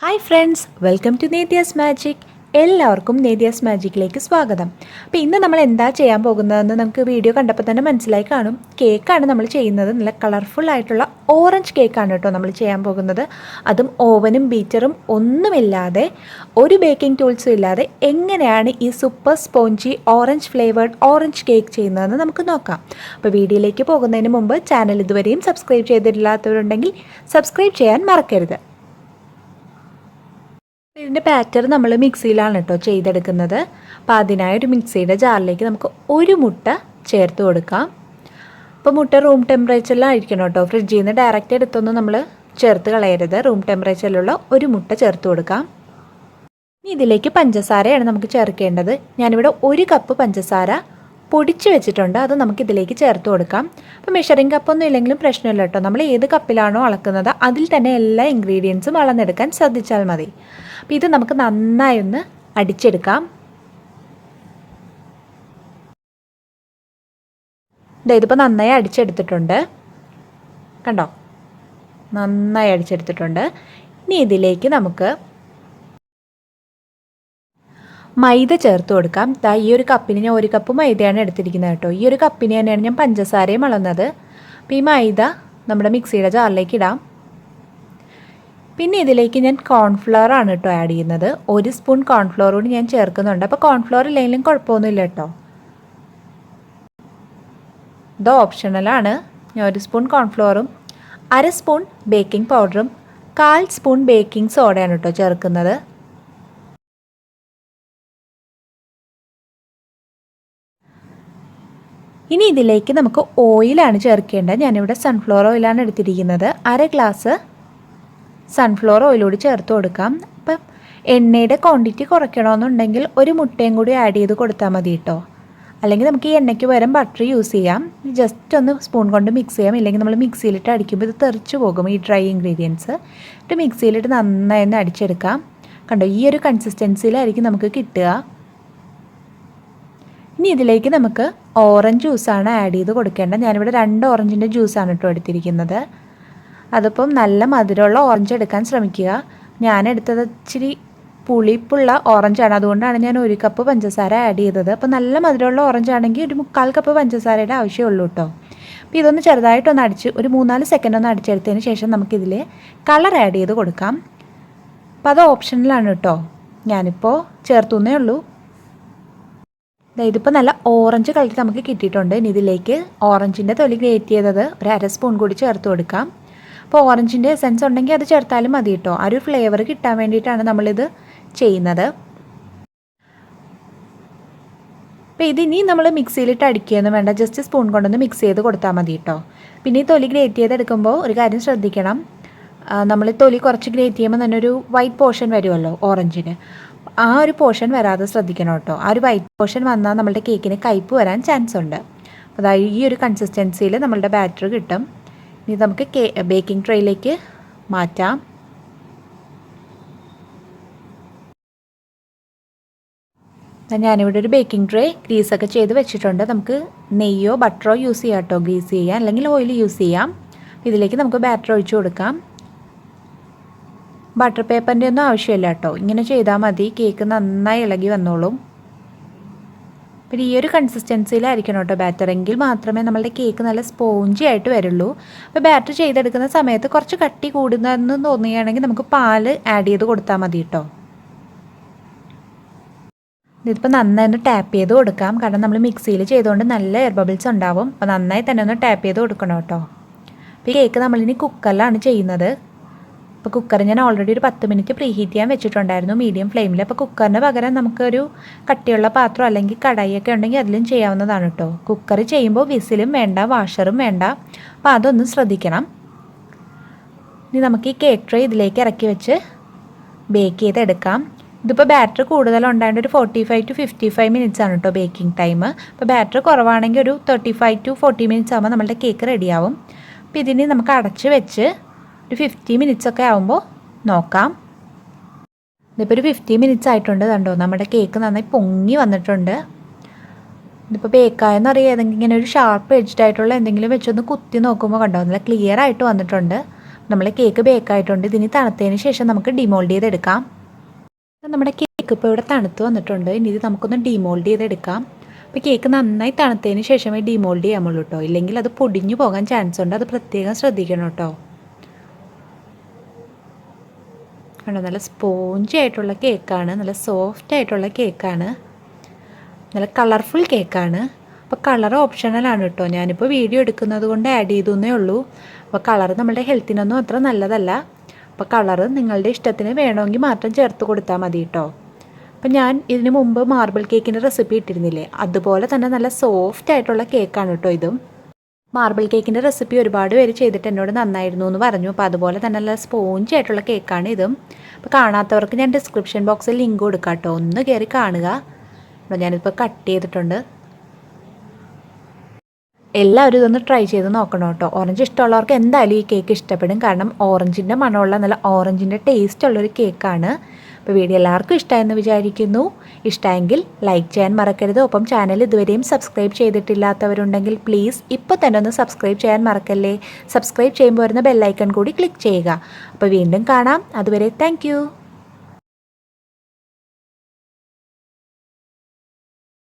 Hi friends, welcome to നേത്യാസ്മാജിക്. എല്ലാവർക്കും നേത്യാസ്മാജിക്കിലേക്ക് സ്വാഗതം. അപ്പോൾ ഇന്ന് നമ്മൾ എന്താ ചെയ്യാൻ പോകുന്നതെന്ന് നമുക്ക് വീഡിയോ കണ്ടപ്പോൾ തന്നെ മനസ്സിലായി കാണും. കേക്കാണ് നമ്മൾ ചെയ്യുന്നത്. നല്ല കളർഫുൾ ആയിട്ടുള്ള ഓറഞ്ച് കേക്കാണ് കേട്ടോ നമ്മൾ ചെയ്യാൻ പോകുന്നത്. അതും ഓവനും ബീറ്ററും ഒന്നുമില്ലാതെ, ഒരു ബേക്കിംഗ് ടൂൾസും ഇല്ലാതെ എങ്ങനെയാണ് ഈ super spongy orange flavoured orange cake ചെയ്യുന്നതെന്ന് നമുക്ക് നോക്കാം. അപ്പോൾ വീഡിയോയിലേക്ക് പോകുന്നതിന് മുമ്പ് ചാനൽ ഇതുവരെയും സബ്സ്ക്രൈബ് ചെയ്തിട്ടില്ലാത്തവരുണ്ടെങ്കിൽ സബ്സ്ക്രൈബ് ചെയ്യാൻ മറക്കരുത്. ഇതിൻ്റെ ബാറ്റർ നമ്മൾ മിക്സിയിലാണ് കേട്ടോ ചെയ്തെടുക്കുന്നത്. അപ്പോൾ അതിനായി ഒരു മിക്സിയുടെ ജാറിലേക്ക് നമുക്ക് ഒരു മുട്ട ചേർത്ത് കൊടുക്കാം. അപ്പോൾ മുട്ട റൂം ടെമ്പറേച്ചറിലായിരിക്കണം കേട്ടോ. ഫ്രിഡ്ജിൽ നിന്ന് ഡയറക്റ്റ് എടുത്തൊന്നും നമ്മൾ ചേർത്ത് കളയരുത്. റൂം ടെമ്പറേച്ചറിലുള്ള ഒരു മുട്ട ചേർത്ത് കൊടുക്കാം. ഇനി ഇതിലേക്ക് പഞ്ചസാരയാണ് നമുക്ക് ചേർക്കേണ്ടത്. ഞാനിവിടെ 1 കപ്പ് പഞ്ചസാര പൊടിച്ച് വെച്ചിട്ടുണ്ട്. അത് നമുക്കിതിലേക്ക് ചേർത്ത് കൊടുക്കാം. അപ്പോൾ മെഷറിംഗ് കപ്പൊന്നും ഇല്ലെങ്കിലും പ്രശ്നമില്ല കേട്ടോ. നമ്മൾ ഏത് കപ്പിലാണോ അളക്കുന്നത് അതിൽ തന്നെ എല്ലാ ഇൻഗ്രീഡിയൻസും അളന്നെടുക്കാൻ ശ്രദ്ധിച്ചാൽ മതി. അപ്പോൾ ഇത് നമുക്ക് നന്നായി ഒന്ന് അടിച്ചെടുക്കാം. ഇതിപ്പോൾ നന്നായി അടിച്ചെടുത്തിട്ടുണ്ട്, കണ്ടോ, നന്നായി അടിച്ചെടുത്തിട്ടുണ്ട്. ഇനി ഇതിലേക്ക് നമുക്ക് മൈദ ചേർത്ത് കൊടുക്കാം. ഈ ഒരു കപ്പിന് ഞാൻ 1 കപ്പ് മൈദയാണ് എടുത്തിരിക്കുന്നത് കേട്ടോ. ഈ ഒരു കപ്പിന് തന്നെയാണ് ഞാൻ പഞ്ചസാരയും അളന്നത്. അപ്പോൾ ഈ മൈദ നമ്മുടെ മിക്സിയുടെ ജാറിലേക്ക് ഇടാം. പിന്നെ ഇതിലേക്ക് ഞാൻ കോൺഫ്ലവർ ആണ് കേട്ടോ ആഡ് ചെയ്യുന്നത്. 1 സ്പൂൺ കോൺഫ്ലവർ കൂടി ഞാൻ ചേർക്കുന്നുണ്ട്. അപ്പോൾ കോൺഫ്ലവർ ഇല്ലെങ്കിലും കുഴപ്പമൊന്നുമില്ല കേട്ടോ. ഇത് ഓപ്ഷണലാണ്. ഞാൻ 1 സ്പൂൺ കോൺഫ്ലവറും 1/2 സ്പൂൺ ബേക്കിംഗ് പൗഡറും 1/4 സ്പൂൺ ബേക്കിംഗ് സോഡയാണ് കേട്ടോ ചേർക്കുന്നത്. ഇനി ഇതിലേക്ക് നമുക്ക് ഓയിലാണ് ചേർക്കേണ്ടത്. ഞാനിവിടെ സൺഫ്ലവർ ഓയിലാണ് എടുത്തിരിക്കുന്നത്. 1/2 ഗ്ലാസ് സൺഫ്ലവർ ഓയിലൂടെ ചേർത്ത് കൊടുക്കാം. അപ്പം എണ്ണയുടെ ക്വാണ്ടിറ്റി കുറയ്ക്കണമെന്നുണ്ടെങ്കിൽ 1 മുട്ടയും കൂടി ആഡ് ചെയ്ത് കൊടുത്താൽ മതി കേട്ടോ. അല്ലെങ്കിൽ നമുക്ക് ഈ എണ്ണയ്ക്ക് പകരം ബട്ടർ യൂസ് ചെയ്യാം. ജസ്റ്റ് ഒന്ന് സ്പൂൺ കൊണ്ട് മിക്സ് ചെയ്യാം. ഇല്ലെങ്കിൽ നമ്മൾ മിക്സിയിലിട്ട് അടിക്കുമ്പോൾ ഇത് തെറിച്ച് പോകും, ഈ ഡ്രൈ ഇൻഗ്രീഡിയൻസ്. എന്നിട്ട് മിക്സിയിലിട്ട് നന്നായി ഒന്ന് അടിച്ചെടുക്കാം. കണ്ടോ, ഈ ഒരു കൺസിസ്റ്റൻസിയിലായിരിക്കും നമുക്ക് കിട്ടുക. ഇനി ഇതിലേക്ക് നമുക്ക് ഓറഞ്ച് ജ്യൂസാണ് ആഡ് ചെയ്ത് കൊടുക്കേണ്ടത്. ഞാനിവിടെ 2 ഓറഞ്ചിൻ്റെ ജ്യൂസാണ് കേട്ടോ എടുത്തിരിക്കുന്നത്. അതിപ്പം നല്ല മധുരമുള്ള ഓറഞ്ച് എടുക്കാൻ ശ്രമിക്കുക. ഞാനെടുത്തത് ഇച്ചിരി പുളിപ്പുള്ള ഓറഞ്ചാണ്, അതുകൊണ്ടാണ് ഞാൻ 1 കപ്പ് പഞ്ചസാര ആഡ് ചെയ്തത്. അപ്പോൾ നല്ല മധുരമുള്ള ഓറഞ്ച് ആണെങ്കിൽ ഒരു 1/4 കപ്പ് പഞ്ചസാരയുടെ ആവശ്യമുള്ളൂ കേട്ടോ. അപ്പോൾ ഇതൊന്ന് ചെറുതായിട്ടൊന്ന് അടിച്ച് ഒരു 3-4 സെക്കൻഡ് ഒന്ന് അടിച്ചെടുത്തതിന് ശേഷം നമുക്കിതിൽ കളർ ആഡ് ചെയ്ത് കൊടുക്കാം. അപ്പോൾ അത് ഓപ്ഷനിലാണ് കേട്ടോ, ഞാനിപ്പോൾ ചേർത്തുന്നേ ഉള്ളൂ. ഇതിപ്പോൾ നല്ല ഓറഞ്ച് കളർ നമുക്ക് കിട്ടിയിട്ടുണ്ട്. ഇനി ഇതിലേക്ക് ഓറഞ്ചിൻ്റെ തൊലി ഗ്രേറ്റ് ചെയ്തത് 1/2 സ്പൂൺ കൂടി ചേർത്ത് കൊടുക്കാം. അപ്പോൾ ഓറഞ്ചിൻ്റെ എസൻസ് ഉണ്ടെങ്കിൽ അത് ചേർത്താലും മതി കേട്ടോ. ആ ഒരു ഫ്ലേവർ കിട്ടാൻ വേണ്ടിയിട്ടാണ് നമ്മളിത് ചെയ്യുന്നത്. അപ്പോൾ ഇതിനി നമ്മൾ മിക്സിയിലിട്ട് അടിക്കുകയൊന്നും വേണ്ട, ജസ്റ്റ് സ്പൂൺ കൊണ്ടൊന്ന് മിക്സ് ചെയ്ത് കൊടുത്താൽ മതി കേട്ടോ. പിന്നെ ഈ തൊലി ഗ്രേറ്റ് ചെയ്തെടുക്കുമ്പോൾ ഒരു കാര്യം ശ്രദ്ധിക്കണം. നമ്മൾ തൊലി കുറച്ച് ഗ്രേറ്റ് ചെയ്യുമ്പോൾ തന്നെ ഒരു വൈറ്റ് പോർഷൻ വരുമല്ലോ ഓറഞ്ചിന്, ആ ഒരു പോർഷൻ വരാതെ ശ്രദ്ധിക്കണം കേട്ടോ. ആ ഒരു വൈറ്റ് പോർഷൻ വന്നാൽ നമ്മളുടെ കേക്കിന് കയ്പ്പ് വരാൻ ചാൻസ് ഉണ്ട്. അതായത് ഈ ഒരു കൺസിസ്റ്റൻസിയിൽ നമ്മളുടെ ബാറ്റർ കിട്ടും. ഇനി നമുക്ക് ബേക്കിംഗ് ട്രേയിലേക്ക് മാറ്റാം. ഞാനിവിടെ ഒരു ബേക്കിംഗ് ട്രേ ഗ്രീസൊക്കെ ചെയ്ത് വെച്ചിട്ടുണ്ട്. നമുക്ക് നെയ്യോ ബട്ടറോ യൂസ് ചെയ്യാം കേട്ടോ, ഗ്രീസ് ചെയ്യാം, അല്ലെങ്കിൽ ഓയിൽ യൂസ് ചെയ്യാം. ഇതിലേക്ക് നമുക്ക് ബാറ്റർ ഒഴിച്ച് കൊടുക്കാം. ബട്ടർ പേപ്പറിൻ്റെ ഒന്നും ആവശ്യമില്ല കേട്ടോ, ഇങ്ങനെ ചെയ്താൽ മതി. കേക്ക് നന്നായി ഇളകി വന്നോളും. പിന്നെ ഈ ഒരു കൺസിസ്റ്റൻസിയിലായിരിക്കണം കേട്ടോ ബാറ്റർ, എങ്കിൽ മാത്രമേ നമ്മളുടെ കേക്ക് നല്ല സ്പോഞ്ചി ആയിട്ട് വരുള്ളൂ. അപ്പോൾ ബാറ്റർ ചെയ്തെടുക്കുന്ന സമയത്ത് കുറച്ച് കട്ടി കൂടുന്നതെന്ന് തോന്നുകയാണെങ്കിൽ നമുക്ക് പാല് ആഡ് ചെയ്ത് കൊടുത്താൽ മതി കേട്ടോ. ഇതിപ്പോൾ നന്നായി ഒന്ന് ടാപ്പ് ചെയ്ത് കൊടുക്കാം, കാരണം നമ്മൾ മിക്സിയിൽ ചെയ്തുകൊണ്ട് നല്ല എയർ ബബിൾസ് ഉണ്ടാവും. അപ്പോൾ നന്നായി തന്നെ ഒന്ന് ടാപ്പ് ചെയ്ത് കൊടുക്കണം കേട്ടോ. അപ്പോൾ ഈ കേക്ക് നമ്മളിനി കുക്കറിലാണ് ചെയ്യുന്നത്. അപ്പോൾ കുക്കർ ഞാൻ ഓൾറെഡി ഒരു 10 മിനിറ്റ് പ്രീ ഹീറ്റ് ചെയ്യാൻ വെച്ചിട്ടുണ്ടായിരുന്നു മീഡിയം ഫ്ലെയിമിൽ. അപ്പോൾ കുക്കറിന് പകരം നമുക്കൊരു കട്ടിയുള്ള പാത്രം അല്ലെങ്കിൽ കടായിയൊക്കെ ഉണ്ടെങ്കിൽ അതിലും ചെയ്യാവുന്നതാണ് കേട്ടോ. കുക്കർ ചെയ്യുമ്പോൾ വിസിലും വേണ്ട, വാഷറും വേണ്ട, അപ്പോൾ അതൊന്ന് ശ്രദ്ധിക്കണം. ഇനി നമുക്ക് ഈ കേക്ക് ട്രേ ഇതിലേക്ക് ഇറക്കി വെച്ച് ബേക്ക് ചെയ്തെടുക്കാം. ഇതിപ്പോൾ ബാറ്റർ കൂടുതലുണ്ടായതുകൊണ്ട് ഒരു 45 to 55 മിനിറ്റ്സ് ആണ് കേട്ടോ ബേക്കിംഗ് ടൈം. അപ്പോൾ ബാറ്റർ കുറവാണെങ്കിൽ ഒരു 35 to 40 മിനിറ്റ്സ് ആകുമ്പോൾ നമ്മളുടെ കേക്ക് റെഡിയാവും. അപ്പോൾ ഇതിന് നമുക്ക് അടച്ച് വെച്ച് ഒരു 50 മിനിറ്റ്സ് ഒക്കെ ആകുമ്പോൾ നോക്കാം. ഇതിപ്പോൾ ഒരു 50 മിനിറ്റ്സ് ആയിട്ടുണ്ട്. കണ്ടോ, നമ്മുടെ കേക്ക് നന്നായി പൊങ്ങി വന്നിട്ടുണ്ട്. ഇതിപ്പോൾ ബേക്കായെന്ന് അറിയാം, ഏതെങ്കിലും ഇങ്ങനെ ഒരു ഷാർപ്പ് എഡ്ജ്ഡ് ആയിട്ടുള്ള എന്തെങ്കിലും വെച്ചൊന്ന് കുത്തി നോക്കുമ്പോൾ കണ്ടോ നല്ല ക്ലിയർ ആയിട്ട് വന്നിട്ടുണ്ട്. നമ്മൾ കേക്ക് ബേക്കായിട്ടുണ്ട്. ഇതിന് തണുത്തതിന് ശേഷം നമുക്ക് ഡിമോൾഡ് ചെയ്തെടുക്കാം. നമ്മുടെ കേക്ക് ഇപ്പോൾ ഇവിടെ തണുത്ത് വന്നിട്ടുണ്ട്. ഇനി ഇത് നമുക്കൊന്ന് ഡിമോൾഡ് ചെയ്തെടുക്കാം. അപ്പോൾ കേക്ക് നന്നായി തണുത്തതിന് ശേഷമേ ഡിമോൾഡ് ചെയ്യാമുള്ളൂ കേട്ടോ, ഇല്ലെങ്കിൽ അത് പൊടിഞ്ഞു പോകാൻ ചാൻസ് ഉണ്ട്. അത് പ്രത്യേകം ശ്രദ്ധിക്കണം കേട്ടോ. കണ്ടോ, നല്ല സ്പോഞ്ചി ആയിട്ടുള്ള കേക്കാണ്, നല്ല സോഫ്റ്റ് ആയിട്ടുള്ള കേക്കാണ്, നല്ല കളർഫുൾ കേക്കാണ്. അപ്പോൾ കളർ ഓപ്ഷണലാണ് കേട്ടോ, ഞാനിപ്പോൾ വീഡിയോ എടുക്കുന്നത് കൊണ്ട് ആഡ് ചെയ്തു എന്നേ ഉള്ളൂ. അപ്പോൾ കളർ നമ്മുടെ ഹെൽത്തിനൊന്നും അത്ര നല്ലതല്ല. അപ്പോൾ കളറ് നിങ്ങളുടെ ഇഷ്ടത്തിന് വേണമെങ്കിൽ മാത്രം ചേർത്ത് കൊടുത്താൽ മതി കേട്ടോ. അപ്പം ഞാൻ ഇതിന് മുമ്പ് മാർബിൾ കേക്കിൻ്റെ റെസിപ്പി ഇട്ടിരുന്നില്ലേ, അതുപോലെ തന്നെ നല്ല സോഫ്റ്റ് ആയിട്ടുള്ള കേക്കാണ് കേട്ടോ ഇതും. മാർബിൾ കേക്കിൻ്റെ റെസിപ്പി ഒരുപാട് പേര് ചെയ്തിട്ട് എന്നോട് നന്നായിരുന്നു എന്ന് പറഞ്ഞു. അപ്പോൾ അതുപോലെ തന്നെ നല്ല സ്പോഞ്ചി ആയിട്ടുള്ള കേക്കാണ് ഇതും. അപ്പോൾ കാണാത്തവർക്ക് ഞാൻ ഡിസ്ക്രിപ്ഷൻ ബോക്സിൽ ലിങ്ക് കൊടുക്കാം കേട്ടോ, ഒന്ന് കയറി കാണുക. ഞാനിപ്പോൾ കട്ട് ചെയ്തിട്ടുണ്ട്. എല്ലാവരും ഇതൊന്ന് ട്രൈ ചെയ്ത് നോക്കണം കേട്ടോ. ഓറഞ്ച് ഇഷ്ടമുള്ളവർക്ക് എന്തായാലും ഈ കേക്ക് ഇഷ്ടപ്പെടും, കാരണം ഓറഞ്ചിൻ്റെ മണമുള്ള നല്ല ഓറഞ്ചിൻ്റെ ടേസ്റ്റ് ഉള്ളൊരു കേക്കാണ്. അപ്പോൾ വീഡിയോ എല്ലാവർക്കും ഇഷ്ടമായെന്ന് വിചാരിക്കുന്നു. ഇഷ്ടമെങ്കിൽ ലൈക്ക് ചെയ്യാൻ മറക്കരുത്. ഒപ്പം ചാനൽ ഇതുവരെയും സബ്സ്ക്രൈബ് ചെയ്തിട്ടില്ലാത്തവരുണ്ടെങ്കിൽ പ്ലീസ് ഇപ്പോൾ തന്നെ ഒന്ന് സബ്സ്ക്രൈബ് ചെയ്യാൻ മറക്കല്ലേ. സബ്സ്ക്രൈബ് ചെയ്യുമ്പോൾ വരുന്ന ബെല്ലൈക്കൺ കൂടി ക്ലിക്ക് ചെയ്യുക. അപ്പോൾ വീണ്ടും കാണാം. അതുവരെ താങ്ക്